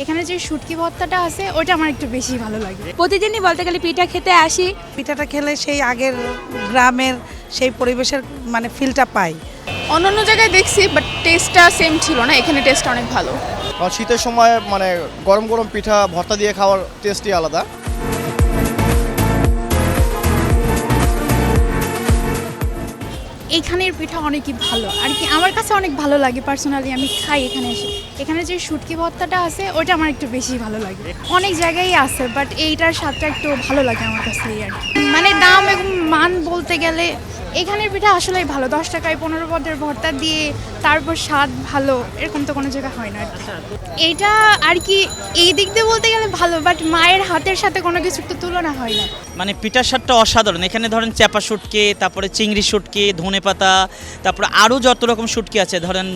এখানে যে শুটকি ভর্তাটা আছে ওটা আমার একটু বেশি ভালো লাগে। প্রতিদিনই বলতে গেলে পিঠা খেতে আসি। পিঠাটা খেলে সেই আগের গ্রামের সেই পরিবেশের মানে ফিলটা পাই। অন্যান্য জায়গায় দেখছি বাট টেস্টটা সেম ছিল না, এখানে টেস্টটা অনেক ভালো। কারণ শীতের সময় মানে গরম গরম পিঠা ভর্তা দিয়ে খাওয়ার টেস্টই আলাদা। এইখানের পিঠা অনেকই ভালো আর কি, আমার কাছে অনেক ভালো লাগে পার্সোনালি, আমি খাই এখানে এসে। এখানে যে শুটকি ভর্তাটা আছে ওটা আমার একটু বেশি ভালো লাগে। অনেক জায়গায় আছে বাট এইটার স্বাদটা একটু ভালো লাগে আমার কাছে আর কি। মানে দাম এবং মান বলতে গেলে এখানের পিঠা আসলেই ভালো। 10 টাকায় 15 পদের ভর্তা দিয়ে তারপর স্বাদ ভালো, এরকম তো কোনো জায়গায় হয় না আর কি। এইটা আর কি এই দিক দিয়ে বলতে গেলে ভালো, বাট মায়ের হাতের সাথে কোনো কিছুর তো তুলনা হয় না। মানে পিঠার স্বাদটা অসাধারণ। এখানে ধরেন চ্যাপা শুটকি, তারপরে চিংড়ি শুটকি, ধনেপাতা, তারপরে আরও যত রকম শুটকি আছে, ধরেন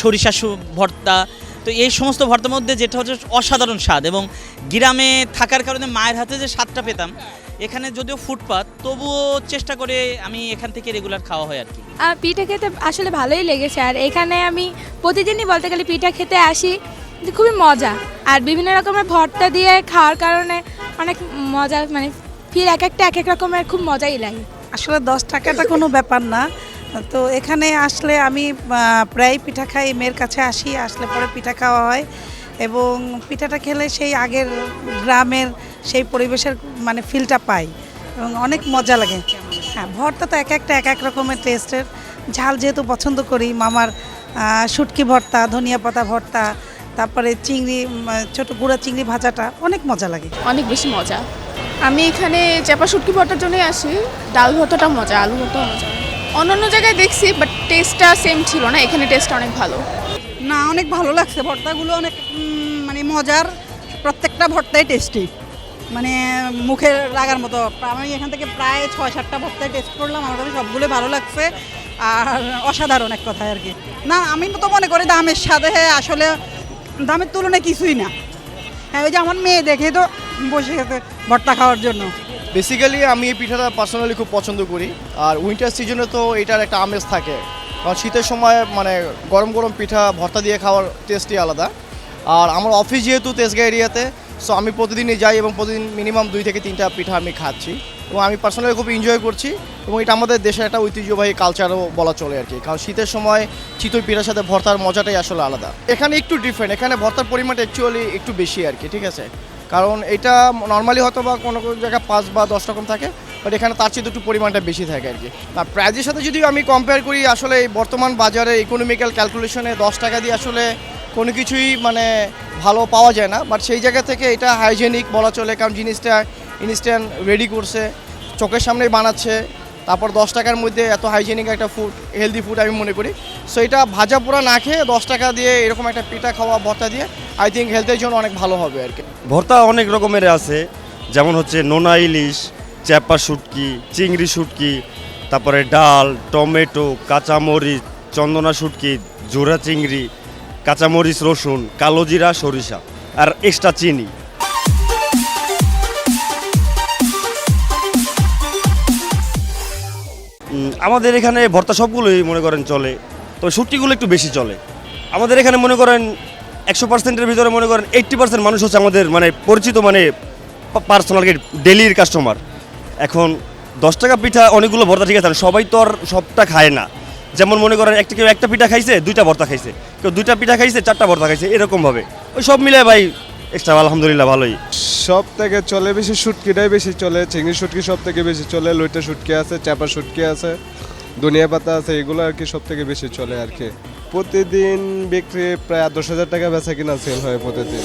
সরিষা ভর্তা। তো এই সমস্ত ভর্তার মধ্যে যেটা হচ্ছে অসাধারণ স্বাদ, এবং গ্রামে থাকার কারণে মায়ের হাতে যে স্বাদটা পেতাম, এখানে যদিও ফুটপাত তবুও চেষ্টা করে আমি এখান থেকে রেগুলার খাওয়া হয় আর কি। পিঠা খেতে আসলে ভালোই লেগেছে, আর এখানে আমি প্রতিদিনই বলতে গেলে পিঠা খেতে আসি, খুবই মজা। আর বিভিন্ন রকমের ভর্তা দিয়ে খাওয়ার কারণে অনেক মজা, মানে ফির এক এক রকমের খুব মজাই লাগে। আসলে 10 টাকাটা কোনো ব্যাপার না। তো এখানে আসলে আমি প্রায় পিঠা খাই, মেয়ের কাছে আসলে পরে পিঠা খাওয়া হয়, এবং পিঠাটা খেলে সেই আগের গ্রামের সেই পরিবেশের মানে ফিলটা পাই এবং অনেক মজা লাগে। হ্যাঁ, ভর্তা তো এক এক রকমের টেস্টের। ঝাল যেহেতু পছন্দ করি, মামার শুটকি ভর্তা, ধনিয়া পাতা ভর্তা, তারপরে চিংড়ি, ছোট গুঁড়া চিংড়ি ভাজাটা অনেক মজা লাগে। অনেক বেশি মজা। আমি এখানে চাপা শুটকি ভর্তার জন্যই আসি। ডাল ভর্তাটাও মজা, আলু ভর্তাও মজা। অন্যান্য জায়গায় দেখছি বাট টেস্টটা সেম ছিল না, এখানে টেস্টটা অনেক ভালো। না, অনেক ভালো লাগছে। ভর্তাগুলো অনেক মানে মজার, প্রত্যেকটা ভর্তাই টেস্টি, মানে মুখে লাগার মতো। আমি এখান থেকে প্রায় 6-7টা ভর্তায় টেস্ট করলাম, আমার কাছে সবগুলোই ভালো লাগছে আর অসাধারণ এক কথায় আর কি। না, আমি তো মনে করি দামের সাথে আসলে দামের তুলনায় কিছুই না। হ্যাঁ, ওই যে আমার মেয়ে দেখে তো বসে গেছে ভর্তা খাওয়ার জন্য। বেসিক্যালি আমি এই পিঠাটা পার্সোনালি খুব পছন্দ করি, আর উইন্টার সিজনে তো এটার একটা আমেজ থাকে। কারণ শীতের সময় মানে গরম গরম পিঠা ভর্তা দিয়ে খাওয়ার টেস্টই আলাদা। আর আমার অফিস যেহেতু তেজগাঁ এরিয়াতে, সো আমি প্রতিদিনই যাই এবং প্রতিদিন মিনিমাম 2 থেকে 3টা পিঠা আমি খাচ্ছি, এবং আমি পার্সোনালি খুব এনজয় করছি। এবং এটা আমাদের দেশের একটা ঐতিহ্যবাহী কালচারও বলা চলে আর কি। কারণ শীতের সময় চিতই পিঠার সাথে ভর্তার মজাটাই আসলে আলাদা। এখানে একটু ডিফারেন্ট, এখানে ভর্তার পরিমাণটা অ্যাকচুয়ালি একটু বেশি আর কি, ঠিক আছে। কারণ এটা নর্মালি হয়তো বা কোনো কোনো জায়গায় 5 বা 10 রকম থাকে, বাট এখানে তার চেয়ে একটু পরিমাণটা বেশি থাকে আর কি। আর প্রাইজের সাথে যদি আমি কম্পেয়ার করি, আসলে এই বর্তমান বাজারে ইকোনমিক্যাল ক্যালকুলেশনে 10 টাকা দিয়ে আসলে কোনো কিছুই মানে ভালো পাওয়া যায় না। বাট সেই জায়গা থেকে এটা হাইজেনিক বলা চলে, কারণ জিনিসটা ইনস্ট্যান্ট রেডি করছে, চোখের সামনেই বানাচ্ছে, তারপর 10 টাকার মধ্যে এত হাইজেনিক একটা ফুড, হেলদি ফুড আমি মনে করি। সো এটা ভাজা পোড়া না খেয়ে 10 টাকা দিয়ে এরকম একটা পিঠা খাওয়া ভর্তা দিয়ে আই থিঙ্ক হেলথের জন্য অনেক ভালো হবে আর কি। ভর্তা অনেক রকমের আছে, যেমন হচ্ছে নোনা ইলিশ, চ্যাপা শুটকি, চিংড়ি শুটকি, তারপরে ডাল, টমেটো, কাঁচামরিচ, চন্দনা শুটকি, জোড়া চিংড়ি, কাঁচামরিচ, রসুন, কালো জিরা, সরিষা, আর এক্সট্রা চিনি। আমাদের এখানে ভর্তা সবগুলোই মনে করেন চলে, তবে শুটকিগুলো একটু বেশি চলে। আমাদের এখানে মনে করেন 100%-এর ভিতরে মনে করেন 80% মানুষ হচ্ছে আমাদের মানে পরিচিত, মানে পার্সোনাল ডেলির কাস্টমার। এখন 10 টাকা পিঠা অনেকগুলো ভর্তা, ঠিক আছে, সবাই তো আর সবটা খায় না। যেমন মনে করেন কেউ একটা পিঠা খাইছে, 2টা ভর্তা খাইছে, কেউ 2টা পিঠা খাইছে, 4টা ভর্তা খাইছে, এরকমভাবে ওই সব মিলে ভাই এক্সট্রা আলহামদুলিল্লাহ ভালোই। সব থেকে চলে বেশি শুটকিটাই বেশি চলে, চিংড়ি শুটকি সব থেকে বেশি চলে, লইটা শুটকি আছে, চাপা শুটকি আছে, ধনিয়া পাতা আছে, এগুলো আর কি সব থেকে বেশি চলে আর কি। প্রতিদিন বিক্রি প্রায় 10,000 টাকা বেচা কিনা সেল হয় প্রতিদিন।